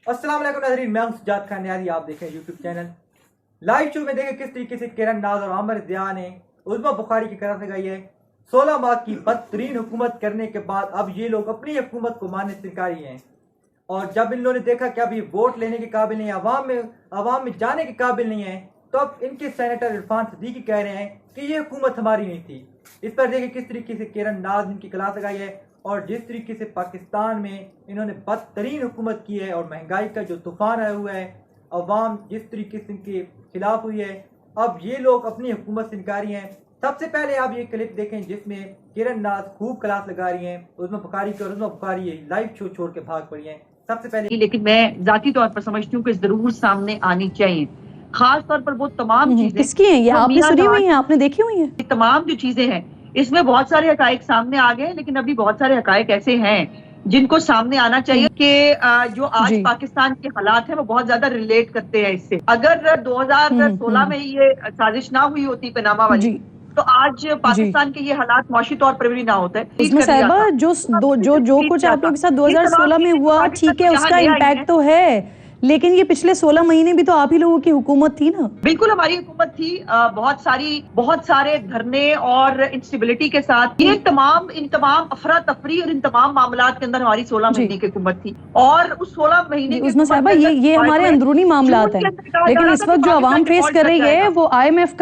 अस्सलाम वालेकुम नाज़रीन, मैं हूं सुजात खान न्याजी। आप देखें यूट्यूब चैनल। लाइव शो में देखें किस तरीके से किरण नाज और आमिर ज़िया ने उज़्मा बुखारी की करत लगाई है। 16 माह की बदतरीन हुकूमत करने के बाद अब ये लोग अपनी हुकूमत को मानने से इनकारी हैं। और जब इन लोगों ने देखा कि अब ये वोट लेने के काबिल नहीं है, अवाम में जाने के काबिल नहीं है, तो अब इनके सेनेटर इरफान सदीकी कह रहे हैं कि ये हुकूमत हमारी नहीं थी। इस पर देखें किस तरीके से किरण नाज इनकी क्लास लगाई है और जिस तरीके से पाकिस्तान में इन्होंने बदतरीन हुकूमत की है और महंगाई का जो तूफान आया हुआ है, अवाम जिस तरीके से इनके खिलाफ हुई है, अब ये लोग अपनी हुकूमत से इनकारी हैं। सबसे पहले आप ये क्लिप देखें जिसमें किरण नाज खूब क्लास लगा रही हैं उज़्मा बुखारी की, और उज़्मा बुखारी लाइव शो छोड़ के भाग पड़ी हैं। सबसे पहले लेकिन मैं जाती तौर पर समझती हूँ कि जरूर सामने आनी चाहिए, खास तौर पर वो तमाम चीजें किसकी हैं ये आपने सुनी हुई है, आपने देखी हुई है? तमाम जो चीजें हैं इसमें बहुत सारे हकायक सामने आ गए, लेकिन अभी बहुत सारे हकायक ऐसे हैं जिनको सामने आना चाहिए कि जो आज पाकिस्तान के हालात हैं वो बहुत ज्यादा रिलेट करते हैं इससे। अगर 2016 में ये साजिश ना हुई होती पनामा वाली, तो आज पाकिस्तान के ये हालात मौशी तौर पर भी ना होते। उज़्मा साहिबा जो कुछ आप लोगों के साथ 2016 में हुआ, ठीक है, उसका इम्पैक्ट तो है, लेकिन ये पिछले 16 महीने भी तो आप ही लोगों की हुकूमत थी ना। बिल्कुल हमारी हुकूमत थी। बहुत सारे धरने और इंस्टेबिलिटी के साथ इन तमाम अफरा तफरी और इन तमाम मामलात के अंदर हमारी 16 महीने की हुकूमत थी। और उस 16 महीने उज़्मा साहिबा ये हमारे अंदरूनी मामलात हैं, लेकिन इस वक्त जो आवाम फेस कर रही है वो IMF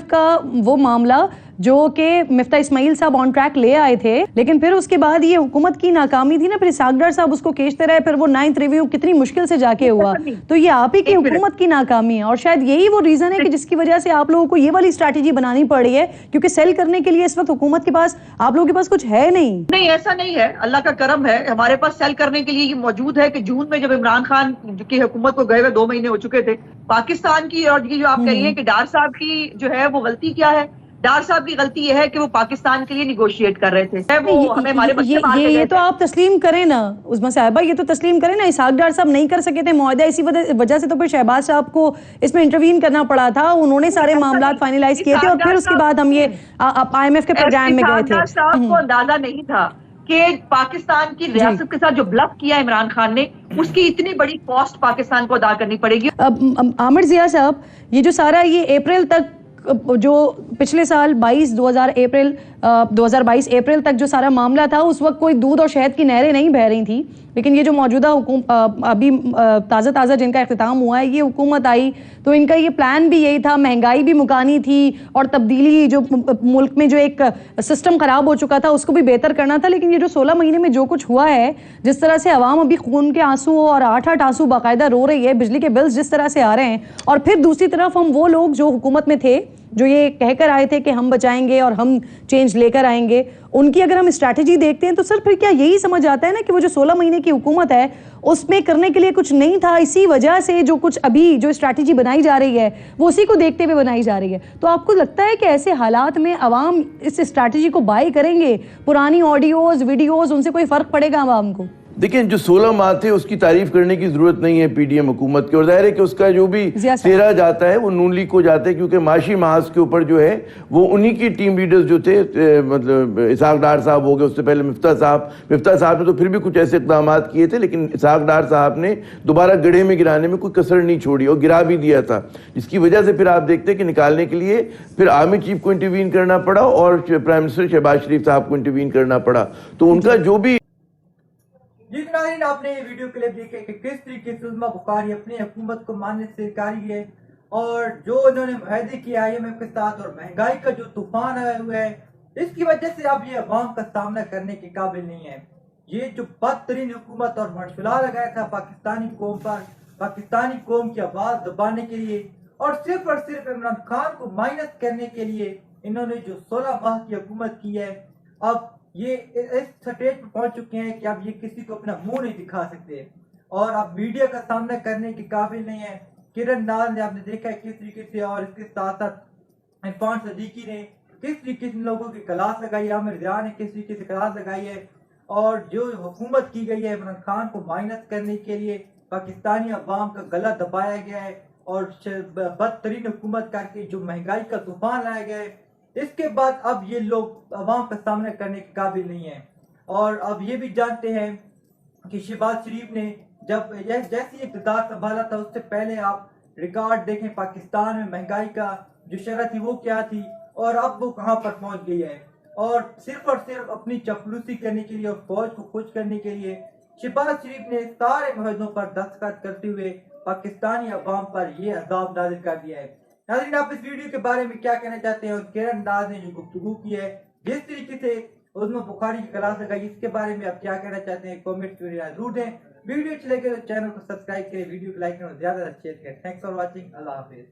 का वो मामला जो कि मिफ्ता इस्माइल साहब ऑन ट्रैक ले आए थे, लेकिन फिर उसके बाद ये हुकूमत की नाकामी थी ना, फिर इसहाक डार साहब उसको खींचते रहे, फिर वो 9th रिव्यू कितनी मुश्किल से जाके हुआ। तो ये आप ही की हुकूमत की नाकामी है और शायद यही वो रीजन है कि जिसकी वजह से आप लोगों को ये वाली स्ट्रैटेजी बनानी पड़ रही है, क्योंकि सेल करने के लिए इस वक्त हुकूमत के पास, आप लोगों के पास कुछ है नहीं। ऐसा नहीं है, अल्लाह का करम है, हमारे पास सेल करने के लिए ये मौजूद है कि जून में जब इमरान खान की हुकूमत को गए हुए 2 महीने हो चुके थे, पाकिस्तान की, और ये जो आप कह रही हैं कि डार साहब की जो है वो गलती क्या है, डार साहब की गलती यह है कि वो पाकिस्तान के लिए निगोशिएट कर रहे थे। वो हमें हमारे बच्चे मार के ये तो आप तस्लीम करें ना उज़्मा साहिबा, ये तो तस्लीम करें ना, इसहाक डार साहब नहीं कर सके थे मुआहदा, इसी वजह से तो फिर शहबाज साहब को इसमें इंटरवीन करना पड़ा था, उन्होंने सारे मामला फाइनलाइज किए थे और फिर उसके बाद हम ये IMF के प्रोग्राम में गए थे। साहब को अंदाजा नहीं था कि पाकिस्तान की रियासत के साथ जो ब्लफ किया इमरान खान ने, उसकी इतनी बड़ी कॉस्ट पाकिस्तान को अदा करनी पड़ेगी। आमिर ज़िया साहब, ये जो सारा ये अप्रैल तक जो पिछले साल 2022 अप्रैल तक जो सारा मामला था, उस वक्त कोई दूध और शहद की नहरें नहीं बह रही थी, लेकिन ये जो मौजूदा अभी ताज़ा जिनका इख्तिताम हुआ है, ये हुकूमत आई तो इनका ये प्लान भी यही था, महंगाई भी मुकानी थी और तब्दीली, जो मुल्क में जो एक सिस्टम ख़राब हो चुका था उसको भी बेहतर करना था। लेकिन ये जो 16 महीने में जो कुछ हुआ है, जिस तरह से अवाम अभी खून के आंसू और 8-8 आंसू बाकायदा रो रही है, बिजली के बिल्स जिस तरह से आ रहे हैं, और फिर दूसरी तरफ हम वो लोग जो हुकूमत में थे, जो ये कहकर आए थे कि हम बचाएंगे और हम चेंज लेकर आएंगे, उनकी अगर हम स्ट्रैटेजी देखते हैं तो सर फिर क्या यही समझ आता है ना कि वो जो 16 महीने की हुकूमत है उसमें करने के लिए कुछ नहीं था, इसी वजह से जो कुछ अभी जो स्ट्रैटेजी बनाई जा रही है वो उसी को देखते हुए बनाई जा रही है। तो आपको लगता है कि ऐसे हालात में अवाम इस स्ट्रैटेजी को बाय करेंगे? पुरानी ऑडियोज वीडियोज, उनसे कोई फर्क पड़ेगा अवाम को? देखिए, जो 16 माह थे उसकी तारीफ करने की जरूरत नहीं है पीडीएम हुकूमत की, और जाहिर है कि उसका जो भी सेहरा जाता है वो नून लीग को जाता है, क्योंकि माशी महाज के ऊपर जो है वो उन्हीं की टीम लीडर्स जो थे, मतलब इसहाक डार साहब हो गए, उससे पहले मिफ्ता साहब ने तो फिर भी कुछ ऐसे इक़दाम किए थे, लेकिन इसहाक डार साहब ने दोबारा गड्ढे में गिराने में कोई कसर नहीं छोड़ी और गिरा भी दिया था, जिसकी वजह से फिर आप देखते हैं कि निकालने के लिए फिर आर्मी चीफ को इंटरवीन करना पड़ा और प्राइम मिनिस्टर शहबाज शरीफ साहब को इंटरवीन करना पड़ा। तो उनका जो भी आपने ये वीडियो क्लिप देखे कि किस तरीके से उज़्मा बुखारी अपनी हुकूमत को मानने से इनकारी है और जो उन्होंने मुआहदे किए IMF के साथ और महंगाई का जो तूफान आया हुआ है, इसकी वजह से अब ये अवाम का सामना करने के काबिल नहीं है। ये जो बदतरीन हुकूमत और मशगला लगाया था पाकिस्तानी कौम पर, पाकिस्तानी कौम की आवाज दबाने के लिए और सिर्फ इमरान खान को माइनस करने के लिए इन्होंने जो 16 माह की हुकूमत की है, अब ये इस स्टेज पर पहुंच चुके हैं कि अब ये किसी को अपना मुंह नहीं दिखा सकते और अब मीडिया का सामना करने के काबिल नहीं है। किरण नाज ने आपने देखा है किस तरीके से, और इसके साथ साथ इरफान सदीकी ने किस तरीके से लोगों की क्लास लगाई, आमिर ज़िया ने किस तरीके से क्लास लगाई है, और जो हुकूमत की गई है इमरान खान को माइनस करने के लिए पाकिस्तानी अवाम का गला दबाया गया है और बदतरीन हुकूमत करके जो महंगाई का तूफान लाया गया है, इसके बाद अब ये लोग अवाम का सामना करने के काबिल नहीं है। और अब ये भी जानते हैं कि शहबाज शरीफ ने जब जैसी इक़्तिदार संभाला था उससे पहले आप रिकॉर्ड देखें पाकिस्तान में महंगाई का जो शरह थी वो क्या थी और अब वो कहाँ पर पहुंच गई है। और सिर्फ अपनी चपलूसी करने के लिए और फौज को खुश करने के लिए शहबाज शरीफ ने सारे मुआहदों पर दस्तखत करते हुए पाकिस्तानी अवाम पर ये अजाब नाज़िल कर दिया है। नाज़रीन, आप इस वीडियो के बारे में क्या कहना चाहते हैं और किरण दास ने जो गुफ्तगू की है, जिस तरीके से उज़्मा बुखारी की क्लास लगाई, इसके बारे में आप क्या कहना चाहते हैं कमेंट में जरूर दें। वीडियो अच्छी लगे तो चैनल को सब्सक्राइब करें, वीडियो को लाइक करें और ज्यादा शेयर करें। Thanks for watching. Allah Hafiz.